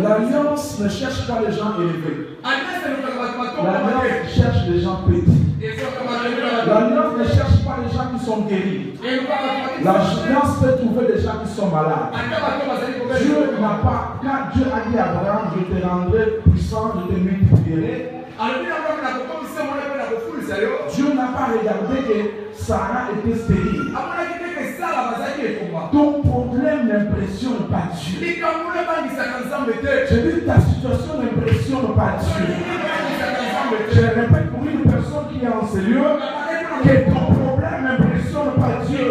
L'alliance ne cherche pas les gens élevés. L'alliance cherche les gens petits. L'alliance ne cherche pas les gens qui sont guéris. L'alliance peut trouver des gens qui sont malades. Dieu n'a pas, quand Dieu a dit à Abraham, je te rendrai puissant, je te multiplierai. Dieu n'a pas regardé que Sarah était stérile. Ton problème n'impressionne pas Dieu. Je dis ta situation n'impressionne pas Dieu. Je répète pour une personne qui est en ce lieu que ton problème n'impressionne pas Dieu.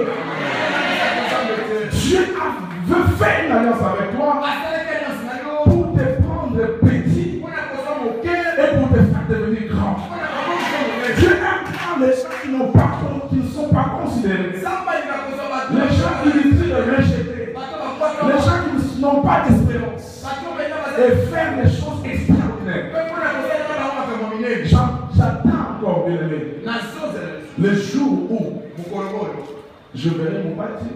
Dieu veut faire une alliance avec toi pour te prendre petit et pour te faire devenir grand. Dieu aime quand les gens qui ne sont pas considérés, les gens qui risquent de rejeter, les gens qui n'ont pas d'espérance et faire des choses extraordinaires. J'attends encore, bien aimé, le jour où je verrai mon bâti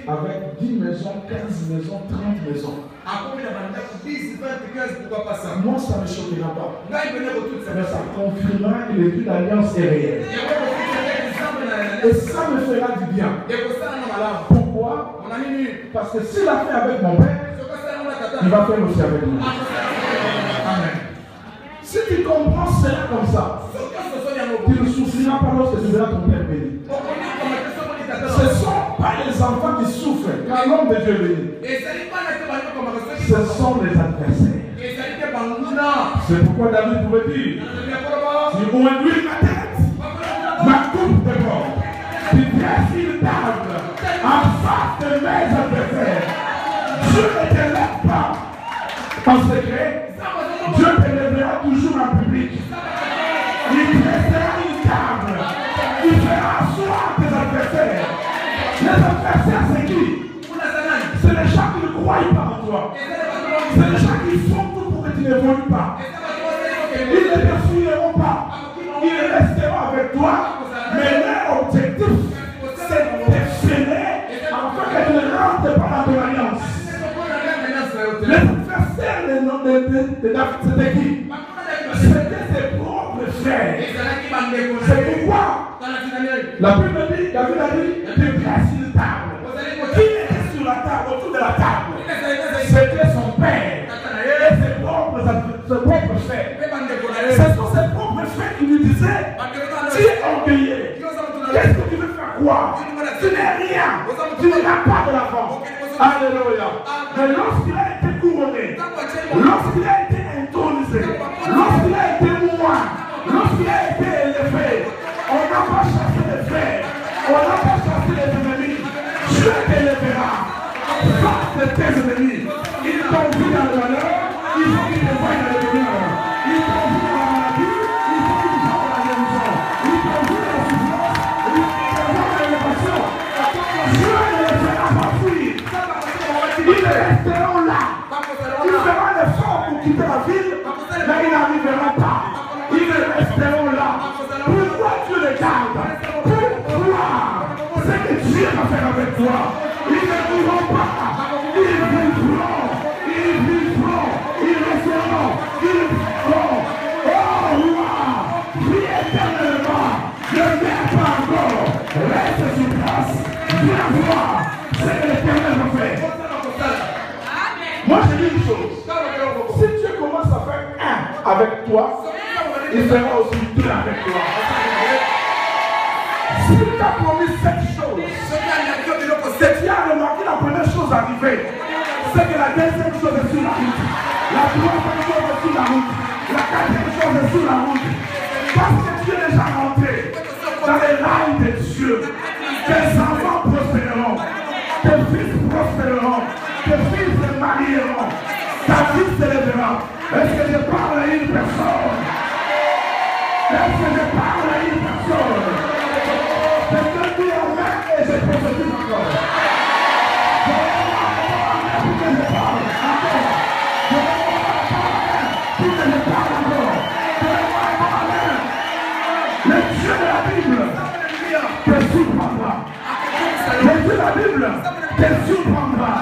avec 10 maisons, 15 maisons, 30 maisons. Moi, ça ne me choquera pas. Mais ça confirmera que l'étude d'alliance est réelle. Et ça me fera du bien. Pourquoi? Parce que s'il a fait avec mon père, il va faire aussi avec moi. Amen. Si tu comprends cela comme ça, tu ne souffriras pas lorsque tu verras ton père béni. Ce ne sont pas les enfants qui souffrent quand l'homme de Dieu est béni. Ce sont les adversaires. C'est pourquoi David pouvait dire, si vous réduisez ma tête, ma coupe de mort, tu dresses une table en face de mes adversaires. Dieu ne te lève pas en secret. Dieu te lèvera toujours en public. Il dressera une table. Il fera asseoir tes adversaires. Les adversaires, c'est qui? C'est les gens qui ne croient pas en toi. C'est les gens qui font tout pour que tu n'évolues pas. Ils ne te fuiront pas. Ils resteront avec toi. Mais leur objectif, c'est de te freiner afin que tu ne rentres pas dans ton alliance. Les adversaires de David, c'était qui? C'était ses propres frères. C'est pourquoi la Bible dit, David a dit, tu dresses une table. Qui était sur la table, autour de la table? C'était son père et ses propres frères. Ce sont ses propres frères qui lui disaient, tu es orgueilleux. Qu'est-ce que tu veux faire quoi? Tu n'es rien. Tu n'iras pas de l'avant. Alléluia. Mais lorsqu'il a été couronné, lorsqu'il a été intronisé, lorsqu'il a été moine, lorsqu'il a été élevé, on n'a pas chassé les frères, on n'a pas chassé les ennemis. Dieu t'élèvera face de tes ennemis. Ils t'ont vu dans le malheur, ils ont mis des voix dans le bonheur. Ils t'ont vu dans la maladie, ils ont vu dans la guérison. Ils t'ont vu dans la souffrance, ils t'ont vu dans l'élévation. Dieu ne les fera pas fuir. Ils resteront là. Ils feront l'effort pour quitter la ville, mais ils n'arriveront pas. Ils resteront là. Pourquoi Dieu les garde? Pour voir ce que Dieu va faire avec toi. Ils ne mourront pas. Ils vivront. Ils vivront. Ils resteront. Ils vivront. Oh, roi, prie éternellement. Ne viens pas encore. Reste sur place. Viens voir ce que l'Éternel va faire. Moi, je dis une chose. Si Dieu commence à faire un avec toi, il fera aussi deux avec toi. S'il t'a promis cette chose, c'est tu as remarqué la première chose arrivée, c'est que la deuxième chose est sur la route. La troisième chose est sur la route. La quatrième chose est sur la route. Parce que tu es déjà rentré dans les rails de Dieu. Tes enfants prospéreront. Tes fils prospéreront. Tes fils se marieront. Ta vie s'élèvera. Est-ce que je parle à une personne? Est-ce que je parle à une personne? C'est que tu es amen et je prophétise encore. Je vais voir amen pour que je parle encore. Je vais voir amen pour que je parle encore. Je vais voir amen. Le Dieu de la Bible te surprendra. Le Dieu de la Bible te surprendra.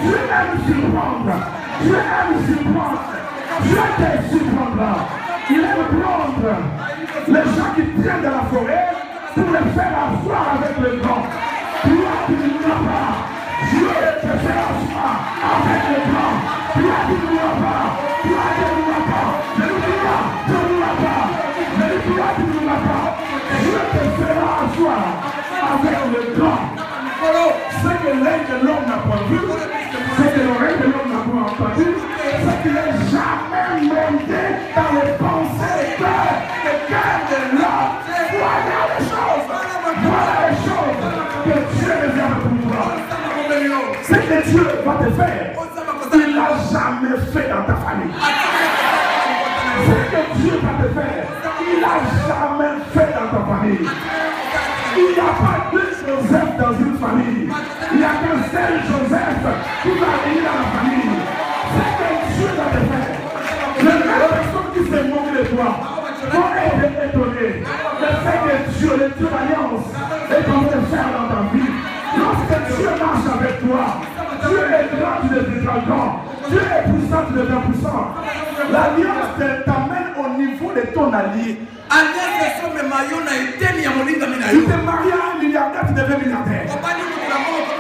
Dieu aime surprendre. Dieu aime surprendre. Dieu te surprendra. Il aime prendre les gens qui traînent dans la forêt pour les faire asseoir avec le grand. Toi, tu ne mourras pas. Dieu te fait asseoir avec le grand. Toi, tu ne mourras pas. Toi, tu ne mourras pas. Je ne mourras pas. Je ne mourras pas. Je ne mourras pas. Tu ne mourras pas. Dieu te fera asseoir avec le grand. Ce que l'œil de l'homme n'a pas vu, ce que l'oreille de l'homme n'a pas entendu, ce qu'il n'est jamais monté dans les pensées et le cœur de l'homme. Voilà les choses que Dieu réserve pour toi. Ce que Dieu va te faire, il n'a jamais fait dans ta famille. Ce que Dieu va te faire, il n'a jamais fait dans ta famille. Il n'y a pas deux Joseph dans une famille. Il n'y a qu'un seul Joseph qui va venir dans la famille. C'est que Dieu va te faire. Les mêmes personnes qui se moquent de toi vont être étonnées. Mais c'est que Dieu, le Dieu d'alliance, est en train de faire dans ta vie. Lorsque Dieu marche avec toi, Dieu est grand, tu deviens grand. Dieu est puissant, tu deviens puissant. L'alliance t'amène au niveau de ton allié. Tu t'es marié à un milliardaire, tu deviens milliardaire.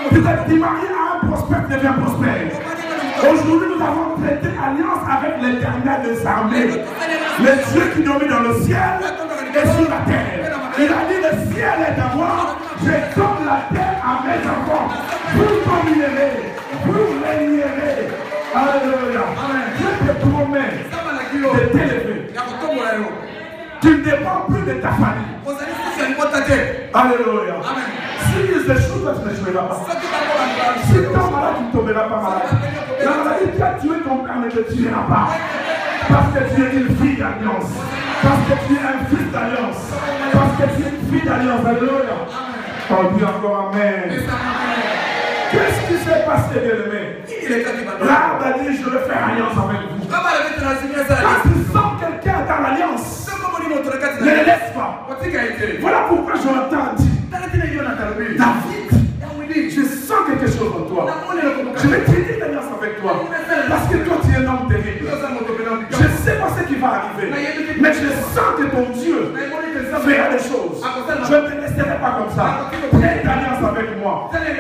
Tu t'es marié à un prospère, tu deviens prospère. Aujourd'hui, nous avons traité alliance avec l'Éternel des armées. Le Dieu qui domine dans le ciel et sur la terre. Il a dit le ciel est à moi, je donne la terre à mes enfants. Vous dominer, vous régnerez. Alléluia. Je te promets de t'élever. Tu ne dépends plus de ta famille. Alléluia. Si les échoues, tu ne joueras pas. Si tu es malade, tu ne tomberas pas malade. La maladie qui a tué ton père ne te tuera pas. Parce que tu es une fille d'alliance. Parce que tu es un fils d'alliance. Parce que tu es une fille d'alliance. Alléluia. On dit encore Amen. Qu'est-ce qui s'est passé, bien-aimé? Là, on a dit, je vais faire alliance avec vous. Quand tu sens quelqu'un dans l'alliance, ne le laisse pas. Voilà pourquoi Jonathan dit, David, je sens quelque chose en toi. Je vais traiter l'alliance avec toi. Parce que toi, tu es un homme terrible. Je ne sais pas ce qui va arriver. Mais je sens que ton Dieu fera des choses. Je ne te laisserai pas comme ça. Traite l'alliance avec moi.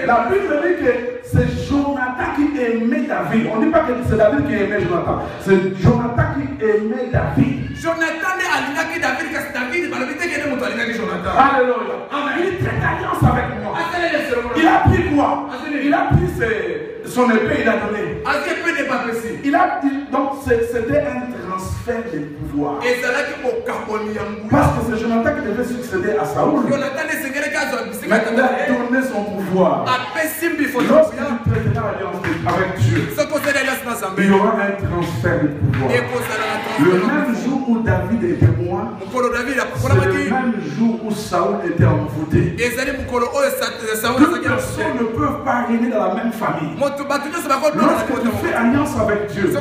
La Bible dit que c'est Jonathan qui aimait David. On ne dit pas que c'est David qui aimait Jonathan. C'est Jonathan qui aimait David. Jonathan est aligné David parce que David est malheureusement qui est aligné Jonathan. Alléluia. Il traite l'alliance avec moi. Il a pris quoi? Il a pris son épée, il a donné. Il a dit, donc c'était un transfert de pouvoir. Parce que c'est Jonathan qui devait succéder à Saoul. Mais il a donné son pouvoir. Lorsque tu traiteras l'alliance avec Dieu, il y aura un transfert de pouvoir. Le même jour où David était loin, c'est le même jour où Saoul était envoûté. Deux personnes ne peuvent pas régner dans la même famille. Lorsque tu fais alliance avec Dieu, Dieu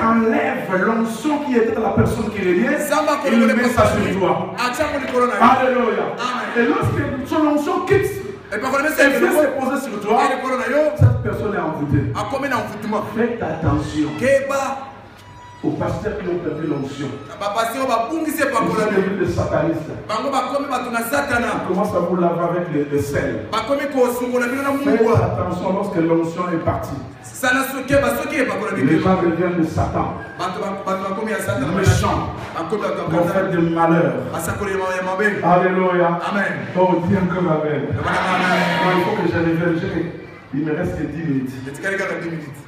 enlève l'onction qui était dans la personne qui régnait et il met ça sur toi. Alléluia. Et lorsque son onction quitte et vient se poser sur toi, cette personne est envoûtée. Faites attention aux pasteurs qui ont perdu l'onction. Ils sont devenus des satanistes. Ils commencent à vous laver avec le sel. Faites attention lorsque l'onction est partie. Les gens reviennent de Satan. Méchants. Prophètes de malheur. Alléluia. Amen. Oh, dis encore Amen. Il faut que j'arrive. Il me reste que 10 minutes.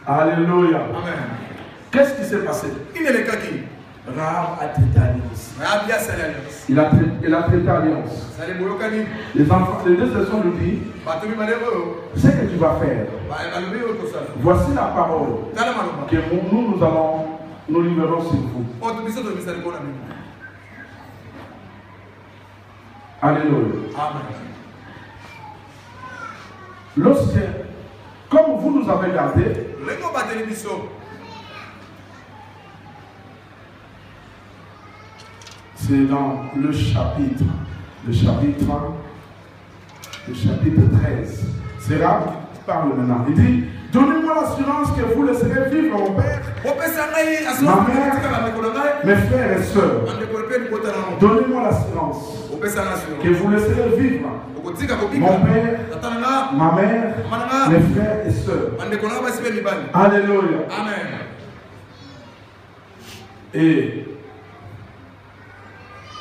Alléluia. Amen. Qu'est-ce qui s'est passé? Rahab a traité alliance. Il a traité alliance. Les enfants, les deux sessions nous disent ce que tu vas faire. Voici la parole que nous libérons sur vous. Alléluia. Lorsque, comme vous nous avez gardé, c'est dans le chapitre 13. C'est Rahab qui parle maintenant. Il dit, donnez-moi l'assurance que vous laisserez vivre mon père, ma mère, mes frères et sœurs. Donnez-moi l'assurance que vous laisserez vivre mon père, ma mère, mes frères et sœurs. Alléluia. Amen. Et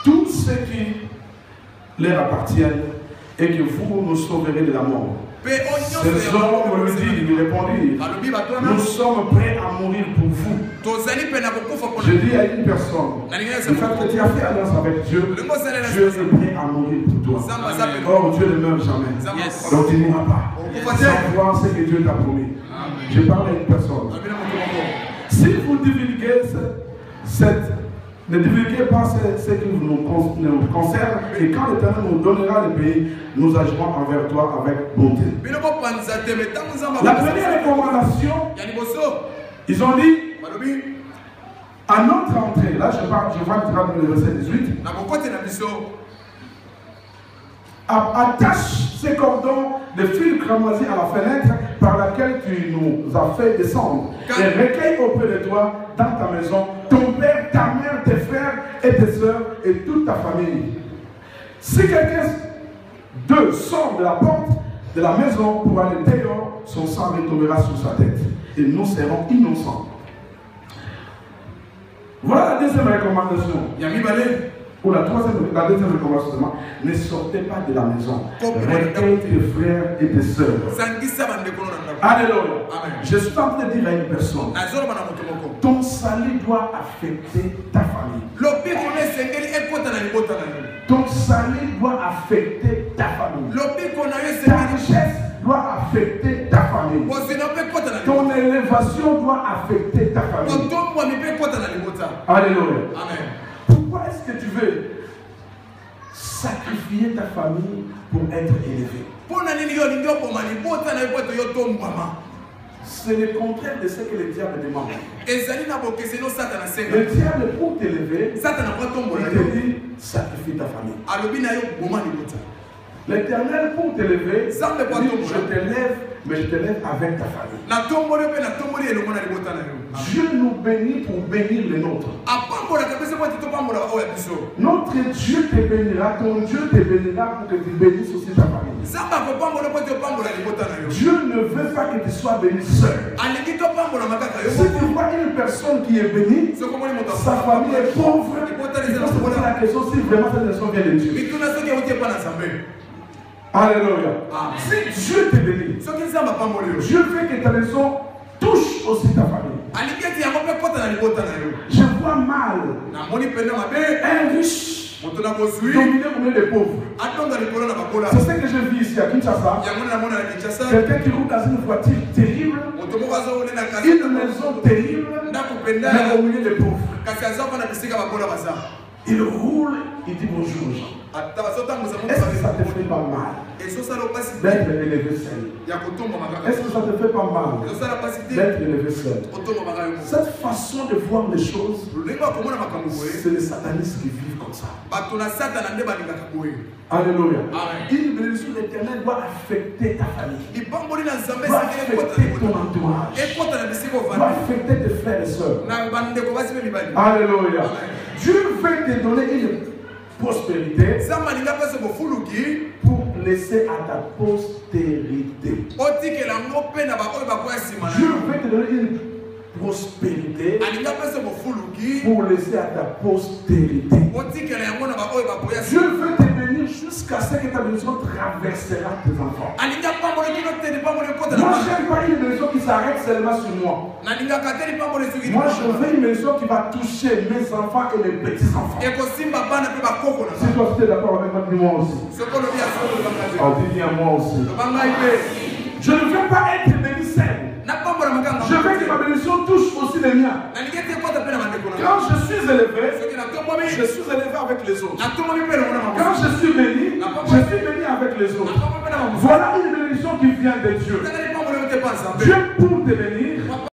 tout ce qui leur appartiennent et que vous nous sauverez de la mort. Ces hommes me disent, lui répondirent, nous sommes prêts à mourir pour vous. Je dis à une personne, le fait que tu as fait alliance avec Dieu, Dieu est prêt à mourir pour toi. Or, Dieu ne meurt jamais. Donc tu n'iras pas. Sans voir ce que Dieu t'a promis. Je parle à une personne. Si vous divulguez ne divulguez pas ce qui nous concerne, et quand l'Éternel nous donnera le pays, nous agirons envers toi avec bonté. La première recommandation, ils ont dit, à notre entrée, là je vois dans le verset 18, attache ces cordons de fil cramoisi à la fenêtre par laquelle tu nous as fait descendre et recueille auprès de toi dans ta maison ton père, ta mère, tes frères et tes soeurs et toute ta famille. Si quelqu'un d'eux sort de la porte de la maison pour aller dehors, son sang retombera sur sa tête et nous serons innocents. Voilà la deuxième recommandation. Ou la deuxième recommandation, ne sortez pas de la maison. Recueille tes frères et tes sœurs. Alléluia. Je suis en train de dire à une personne, ton salut doit affecter ta famille. Ton salut doit affecter ta famille. Ta richesse doit affecter ta famille. Ton élévation doit affecter ta famille. Alléluia. Amen. Pourquoi est-ce que tu veux sacrifier ta famille pour être élevé? C'est le contraire de ce que le diable demande. Le diable, pour t'élever, il te dit sacrifie ta famille. L'Éternel, pour t'élever, dit je t'élève, mais je t'élève avec ta famille. Dieu nous bénit pour bénir les nôtres. Notre Dieu te bénira, ton Dieu te bénira pour que tu bénisses aussi ta famille. Dieu ne veut pas que tu sois béni seul. Si tu vois une personne qui est bénie, sa famille est pauvre, il faut se poser la question si vraiment cette personne vient de Dieu. Alléluia. Si Dieu te bénit, Dieu fait que ta maison touche aussi ta famille. Je vois mal un riche dominé comme les pauvres. C'est ce que je vis ici à Kinshasa. Quelqu'un qui roule dans une voiture terrible, une maison terrible, mais au milieu des pauvres. Il roule, il dit bonjour aux gens. Est-ce que ça te fait pas mal d'être élevé seul? Est-ce que ça te fait pas mal d'être élevé seul? Cette façon de voir les choses, c'est les satanistes qui vivent comme ça. Alléluia. Une bénédiction de l'Éternel doit affecter ta famille, doit affecter ton entourage, doit affecter tes frères et sœurs. Alléluia. Dieu veut te donner une prospérité pour laisser à ta postérité. Dieu veut te donner une prospérité pour laisser à ta postérité. Dieu veut te bénir jusqu'à ce que ta bénédiction traversera tes enfants. Moi, je n'aime pas une bénédiction qui s'arrête seulement sur moi. Moi, je veux une bénédiction qui va toucher mes enfants et mes petits-enfants. Si toi, tu es d'accord avec moi, dis-moi aussi. Oh, dis-moi moi aussi. Je ne veux pas être béni seul. Je veux que ma bénédiction touche aussi les miens. Quand je suis élevé avec les autres. Quand je suis béni avec les autres. Voilà une bénédiction qui vient de Dieu.